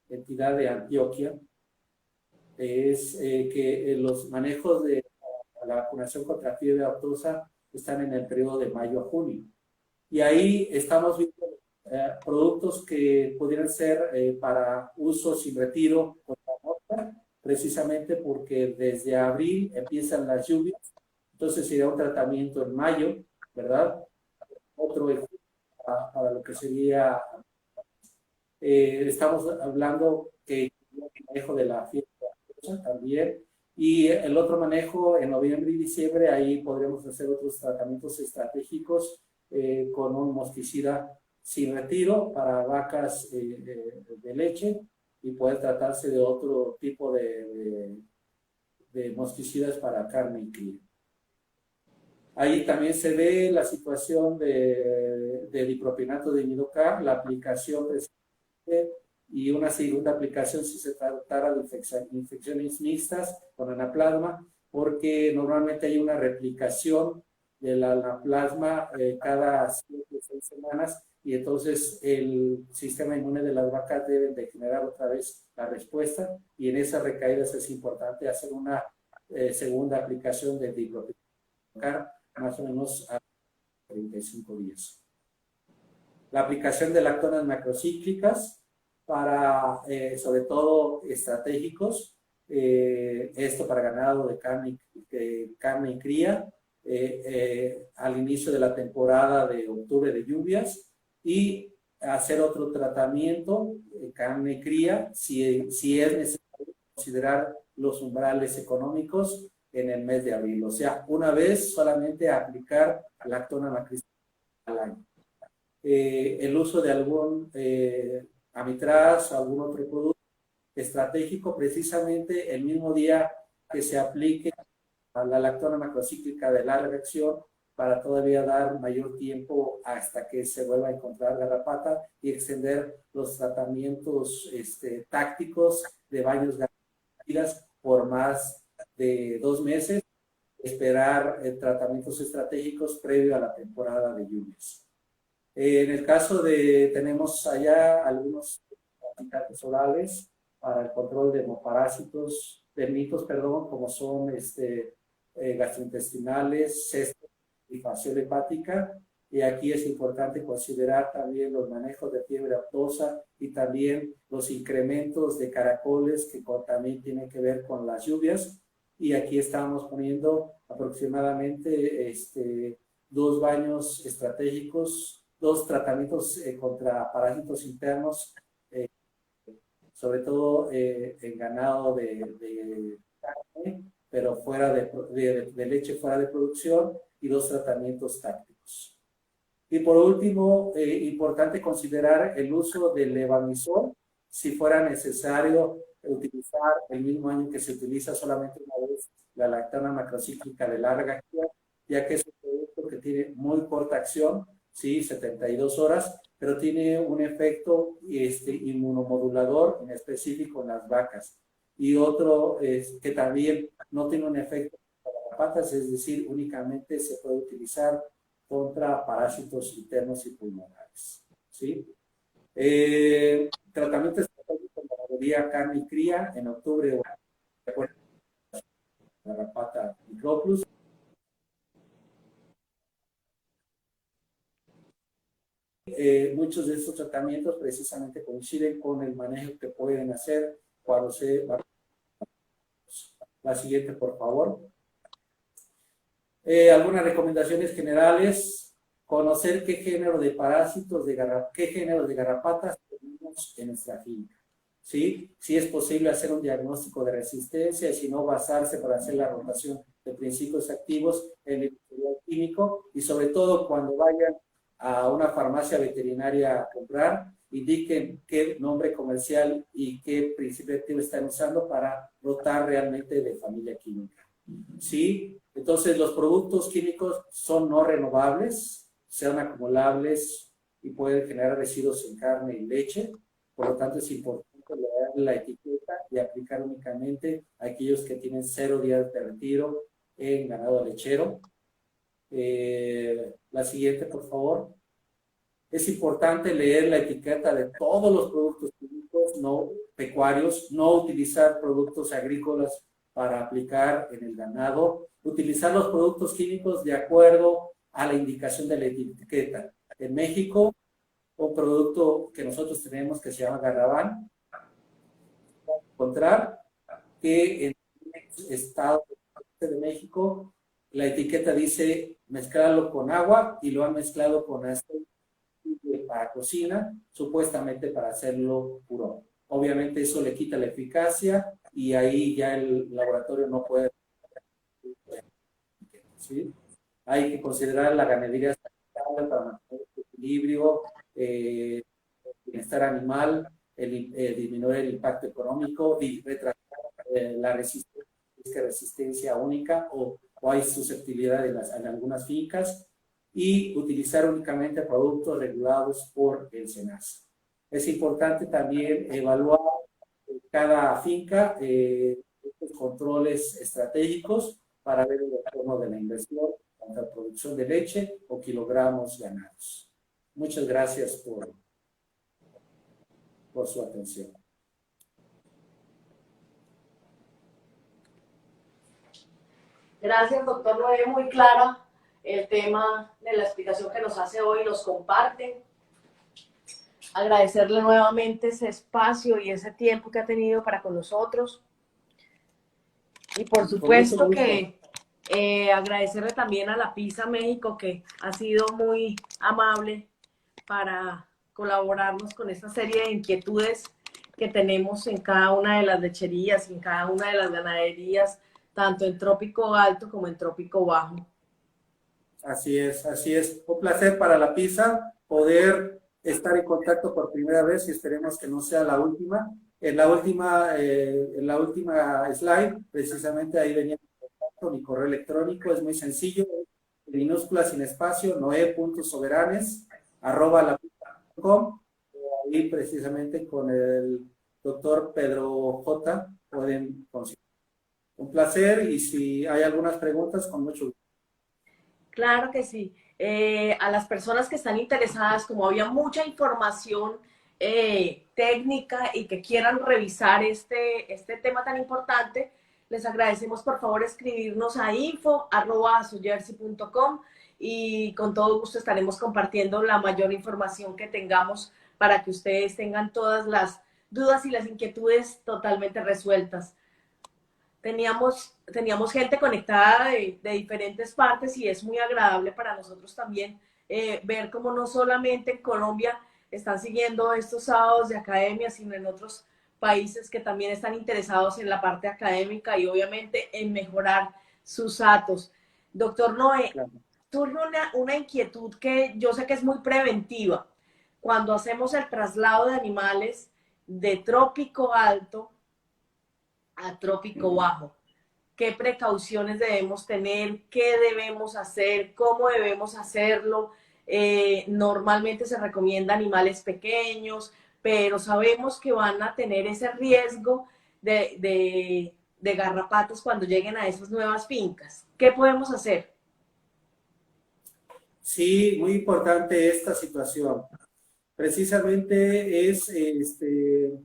entidad de Antioquia es que los manejos de la vacunación contra fiebre aftosa están en el periodo de mayo a junio. Y ahí estamos viendo productos que pudieran ser para uso sin retiro contra mosca, precisamente porque desde abril empiezan las lluvias, entonces sería un tratamiento en mayo, ¿verdad? Otro en para lo que sería, estamos hablando que el manejo de la fiesta también, y el otro manejo en noviembre y diciembre, ahí podríamos hacer otros tratamientos estratégicos con un mosquicida sin retiro para vacas de leche, y puede tratarse de otro tipo de mosquicidas para carne y cría. Ahí también se ve la situación de dipropionato de imidocar, la aplicación y una segunda aplicación si se tratara de infecciones mixtas con anaplasma, porque normalmente hay una replicación del anaplasma cada 7 o 6 semanas, y entonces el sistema inmune de las vacas debe de generar otra vez la respuesta, y en esas recaídas es importante hacer una segunda aplicación de dipropionato más o menos a 35 días. La aplicación de lactonas macrocíclicas para, sobre todo, estratégicos, esto para ganado de carne y cría, al inicio de la temporada de octubre de lluvias, y hacer otro tratamiento, carne y cría, si es necesario considerar los umbrales económicos en el mes de abril. O sea, una vez solamente aplicar lactona macrocíclica al año. El uso de algún amitraz o algún otro producto estratégico, precisamente el mismo día que se aplique a la lactona macrocíclica de larga acción, para todavía dar mayor tiempo hasta que se vuelva a encontrar garrapata, y extender los tratamientos tácticos de baños garrapatas por más de 2 meses, esperar tratamientos estratégicos previo a la temporada de lluvias. En el caso tenemos allá algunos aplicantes orales para el control de hemoparásitos, de mitos, perdón, como son gastrointestinales, cestos y fasciole hepática. Y aquí es importante considerar también los manejos de fiebre aftosa y también los incrementos de caracoles que también tienen que ver con las lluvias. Y aquí estamos poniendo aproximadamente 2 baños estratégicos, 2 tratamientos contra parásitos internos, sobre todo en ganado de carne, pero fuera de leche fuera de producción, y 2 tratamientos tácticos. Y por último, importante considerar el uso del levamisol, si fuera necesario utilizar el mismo año que se utiliza solamente una vez la lactona macrocíclica de larga acción, ya que es un producto que tiene muy corta acción, ¿sí? 72 horas, pero tiene un efecto inmunomodulador en específico en las vacas. Y otro que también no tiene un efecto para las patas, es decir, únicamente se puede utilizar contra parásitos internos y pulmonares, ¿sí? Tratamiento estratégico de ganadería, carne y cría en octubre, garrapata microplus. Muchos de estos tratamientos precisamente coinciden con el manejo que pueden hacer cuando se va. La siguiente, por favor. Algunas recomendaciones generales: conocer qué género de parásitos, qué género de garrapatas tenemos en nuestra finca, ¿sí? Si es posible hacer un diagnóstico de resistencia, y si no, basarse para hacer la rotación de principios activos en el historial químico, y sobre todo cuando vayan a una farmacia veterinaria a comprar, indiquen qué nombre comercial y qué principio activo están usando para rotar realmente de familia química, ¿sí? Entonces, los productos químicos son no renovables, sean acumulables y pueden generar residuos en carne y leche. Por lo tanto, es importante leer la etiqueta y aplicar únicamente a aquellos que tienen 0 días de retiro en ganado lechero. La siguiente, por favor. Es importante leer la etiqueta de todos los productos químicos no pecuarios, no utilizar productos agrícolas para aplicar en el ganado, utilizar los productos químicos de acuerdo a la indicación de la etiqueta. En México, un producto que nosotros tenemos que se llama Garrabán, encontrar que en el estado de México la etiqueta dice mezclarlo con agua, y lo han mezclado con aceite para cocina, supuestamente para hacerlo puro. Obviamente eso le quita la eficacia y ahí ya el laboratorio no puede, ¿sí? Hay que considerar la ganadería sustentable para mantener el equilibrio, el bienestar animal, disminuir el impacto económico y retrasar la resistencia única o hay susceptibilidad en algunas fincas y utilizar únicamente productos regulados por el SENASA. Es importante también evaluar cada finca estos controles estratégicos para ver el retorno de la inversión, tanto la producción de leche o kilogramos ganados. Muchas gracias por su atención. Gracias, doctor Noé, muy clara el tema de la explicación que nos hace hoy, nos comparte. Agradecerle nuevamente ese espacio y ese tiempo que ha tenido para con nosotros. Y por supuesto que agradecerle también a La Pizza México, que ha sido muy amable para colaborarnos con esta serie de inquietudes que tenemos en cada una de las lecherías, en cada una de las ganaderías, tanto en trópico alto como en trópico bajo. Así es, así es. Un placer para La Pizza poder estar en contacto por primera vez y esperemos que no sea la última. En la última slide, precisamente ahí venía mi correo electrónico, es muy sencillo, en minúsculas sin espacio, noe.soberanes@lapizza.com. Ahí precisamente con el doctor Pedro J. pueden conseguir. Un placer y si hay algunas preguntas, con mucho gusto. Claro que sí. A las personas que están interesadas, como había mucha información técnica y que quieran revisar este tema tan importante, les agradecemos por favor escribirnos a info@asojersey.com y con todo gusto estaremos compartiendo la mayor información que tengamos para que ustedes tengan todas las dudas y las inquietudes totalmente resueltas. Teníamos gente conectada de diferentes partes y es muy agradable para nosotros también ver cómo no solamente en Colombia están siguiendo estos sábados de academia, sino en otros países que también están interesados en la parte académica y obviamente en mejorar sus datos. Doctor Noé, Claro. tuve una inquietud que yo sé que es muy preventiva. Cuando hacemos el traslado de animales de trópico alto a trópico bajo, qué precauciones debemos tener, qué debemos hacer, cómo debemos hacerlo. Normalmente se recomienda animales pequeños, pero sabemos que van a tener ese riesgo de garrapatas cuando lleguen a esas nuevas fincas. ¿Qué podemos hacer? Sí, muy importante esta situación. Precisamente es el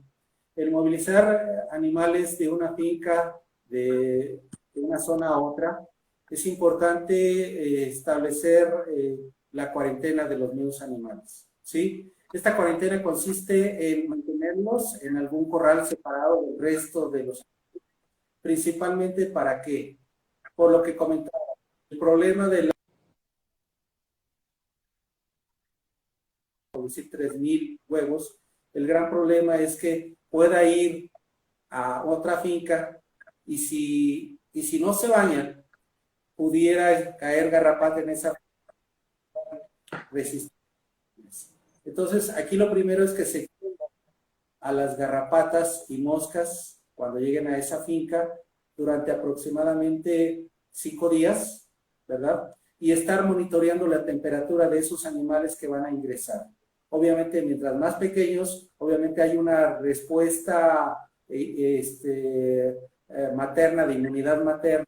movilizar animales de una finca, de una zona a otra. Es importante establecer la cuarentena de los mismos animales, ¿sí? Esta cuarentena consiste en mantenerlos en algún corral separado del resto de los animales, principalmente para que, por lo que comentaba, el problema de producir 3,000 huevos, el gran problema es que pueda ir a otra finca y si no se bañan, pudiera caer garrapata en esa resistencia. Entonces, aquí lo primero es que se expongan a las garrapatas y moscas cuando lleguen a esa finca durante aproximadamente 5 días, ¿verdad? Y estar monitoreando la temperatura de esos animales que van a ingresar. Obviamente, mientras más pequeños, obviamente hay una respuesta materna, de inmunidad materna,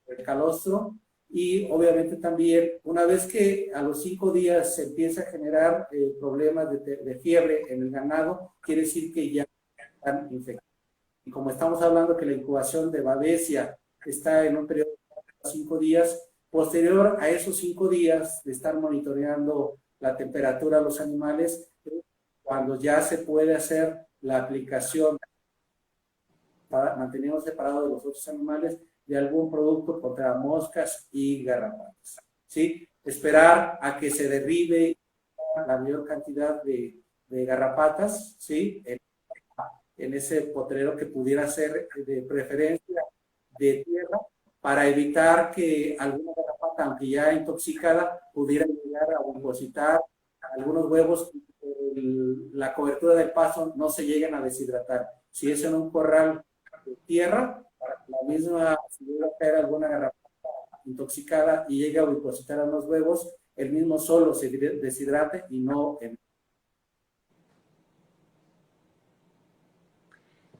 del calostro, y obviamente también, una vez que a los 5 días se empieza a generar problemas de fiebre en el ganado, quiere decir que ya están infectados. Y como estamos hablando que la incubación de Babesia está en un periodo de 5 días, posterior a esos 5 días de estar monitoreando la temperatura de los animales, cuando ya se puede hacer la aplicación para mantenerlos separados de los otros animales de algún producto contra moscas y garrapatas, ¿sí? Esperar a que se derribe la mayor cantidad de garrapatas, ¿sí? En ese potrero que pudiera ser de preferencia de tierra, para evitar que alguna garrapata, aunque ya intoxicada, pudiera llegar a depositar algunos huevos, la cobertura del pasto no se lleguen a deshidratar. Si es en un corral de tierra, la misma, si llega a caer alguna garrapata intoxicada y llega a depositar unos huevos, el mismo solo se deshidrate y no en...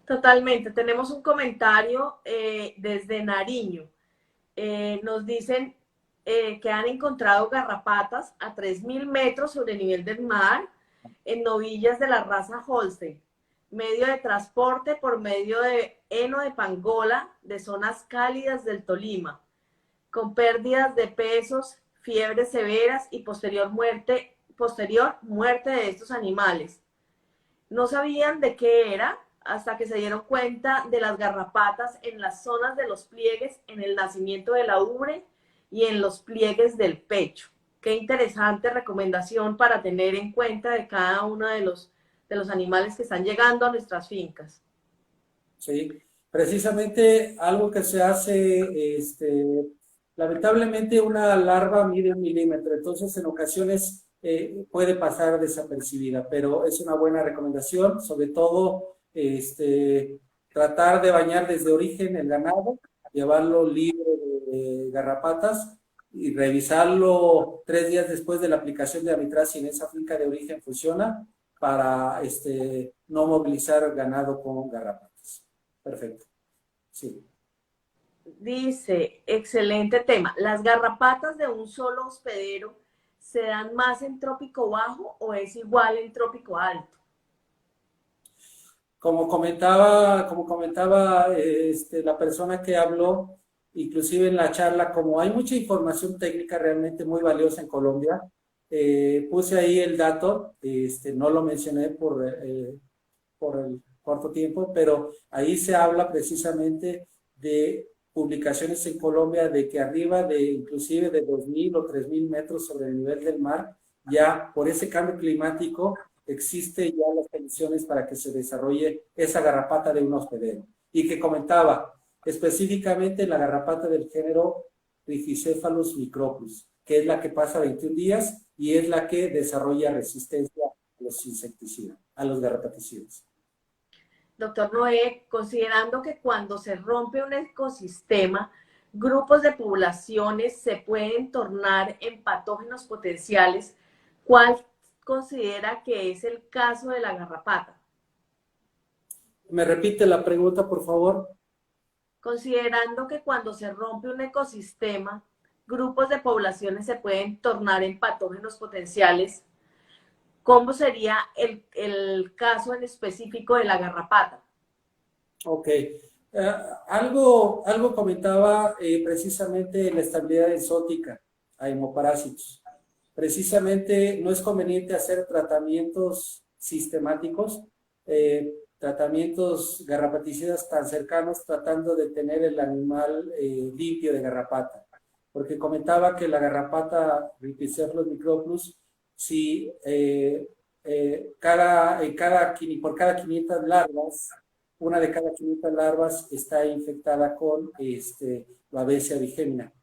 Totalmente. Tenemos un comentario desde Nariño. Nos dicen que han encontrado garrapatas a 3.000 metros sobre el nivel del mar en novillas de la raza Holstein. Medio de transporte por medio de heno de pangola de zonas cálidas del Tolima, con pérdidas de pesos, fiebres severas y posterior muerte de estos animales. No sabían de qué era hasta que se dieron cuenta de las garrapatas en las zonas de los pliegues, en el nacimiento de la ubre y en los pliegues del pecho. Qué interesante recomendación para tener en cuenta de cada uno de los animales que están llegando a nuestras fincas. Sí, precisamente algo que se hace, lamentablemente una larva mide 1 milímetro, entonces en ocasiones puede pasar desapercibida, pero es una buena recomendación, sobre todo tratar de bañar desde origen el ganado, llevarlo libre de garrapatas y revisarlo 3 días después de la aplicación de Amitraz si en esa finca de origen funciona, para no movilizar ganado con garrapatas. Perfecto. Sí. Dice, excelente tema. ¿Las garrapatas de un solo hospedero se dan más en trópico bajo o es igual en trópico alto? Como comentaba la persona que habló, inclusive en la charla, como hay mucha información técnica realmente muy valiosa en Colombia, puse ahí el dato, no lo mencioné por el corto tiempo, pero ahí se habla precisamente de publicaciones en Colombia de que arriba de inclusive de 2.000 o 3.000 metros sobre el nivel del mar, ya por ese cambio climático existe ya las condiciones para que se desarrolle esa garrapata de un hospedero. Y que comentaba específicamente la garrapata del género Trichicephalus microplus, que es la que pasa 21 días y es la que desarrolla resistencia a los insecticidas, a los garrapaticidas. Doctor Noé, considerando que cuando se rompe un ecosistema, grupos de poblaciones se pueden tornar en patógenos potenciales, ¿cuál considera que es el caso de la garrapata? ¿Me repite la pregunta, por favor? Considerando que cuando se rompe un ecosistema, grupos de poblaciones se pueden tornar en patógenos potenciales, ¿cómo sería el caso en específico de la garrapata? Ok. Algo comentaba precisamente la estabilidad exótica a hemoparásitos. Precisamente no es conveniente hacer tratamientos sistemáticos, tratamientos garrapaticidas tan cercanos, tratando de tener el animal limpio de garrapata. Porque comentaba que la garrapata Rhipicephalus microplus, si por cada 500 larvas, una de cada 500 larvas está infectada con Babesia bigémina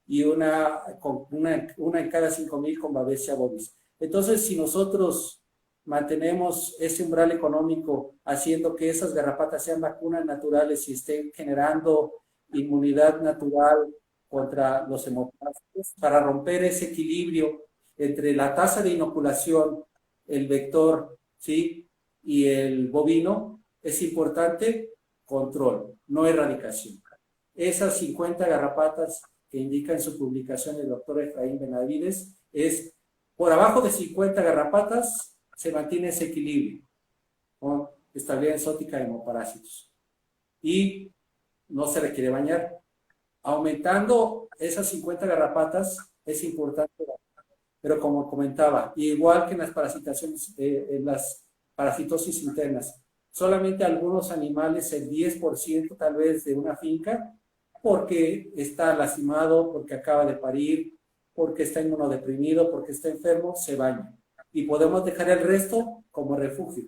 y una en cada 5.000 con Babesia bovis. Entonces, si nosotros mantenemos ese umbral económico haciendo que esas garrapatas sean vacunas naturales y estén generando inmunidad natural contra los hemoparásitos, para romper ese equilibrio entre la tasa de inoculación, el vector, ¿sí?, y el bovino, es importante control, no erradicación. Esas 50 garrapatas que indica en su publicación el doctor Efraín Benavides, es por abajo de 50 garrapatas se mantiene ese equilibrio con estabilidad exótica de hemoparásitos y no se requiere bañar. Aumentando esas 50 garrapatas es importante, pero como comentaba, igual que en las parasitaciones, en las parasitosis internas, solamente algunos animales, el 10% tal vez de una finca, porque está lastimado, porque acaba de parir, porque está inmunodeprimido, porque está enfermo, se baña. y podemos dejar el resto como refugio.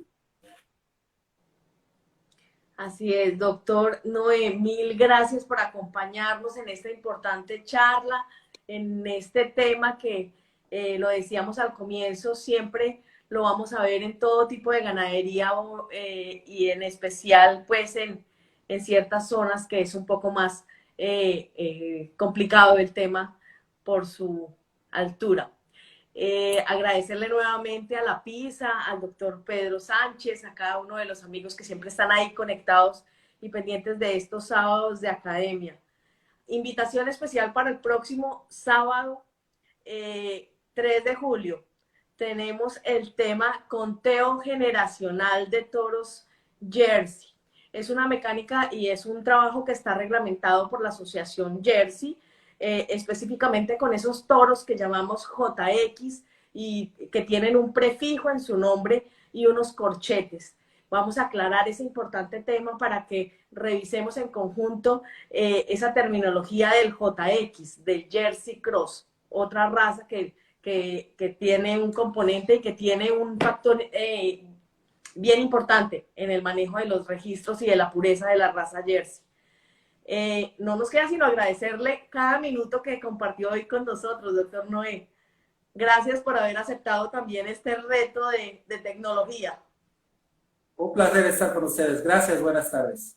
Así es, doctor Noé, mil gracias por acompañarnos en esta importante charla, en este tema que lo decíamos al comienzo, siempre lo vamos a ver en todo tipo de ganadería y en especial pues en ciertas zonas que es un poco más complicado el tema por su altura. Agradecerle nuevamente a la PISA, al doctor Pedro Sánchez, a cada uno de los amigos que siempre están ahí conectados y pendientes de estos sábados de academia. Invitación especial para el próximo sábado 3 de julio. Tenemos el tema conteo generacional de toros Jersey. Es una mecánica y es un trabajo que está reglamentado por la Asociación Jersey, específicamente con esos toros que llamamos JX y que tienen un prefijo en su nombre y unos corchetes. Vamos a aclarar ese importante tema para que revisemos en conjunto esa terminología del JX, del Jersey Cross, otra raza que tiene un componente y que tiene un factor bien importante en el manejo de los registros y de la pureza de la raza Jersey. No nos queda sino agradecerle cada minuto que compartió hoy con nosotros, doctor Noé. Gracias por haber aceptado también este reto de tecnología. Un placer estar con ustedes. Gracias, buenas tardes.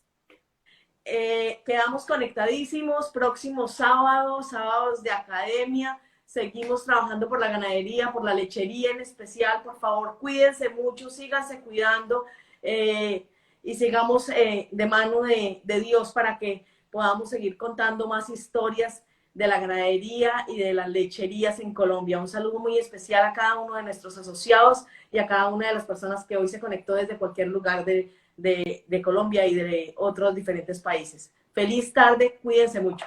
Quedamos conectadísimos. Próximos sábados, sábados de academia. Seguimos trabajando por la ganadería, por la lechería en especial. Por favor, cuídense mucho, síganse cuidando y sigamos de mano de Dios para que podamos seguir contando más historias de la ganadería y de las lecherías en Colombia. Un saludo muy especial a cada uno de nuestros asociados y a cada una de las personas que hoy se conectó desde cualquier lugar de Colombia y de otros diferentes países. Feliz tarde, cuídense mucho.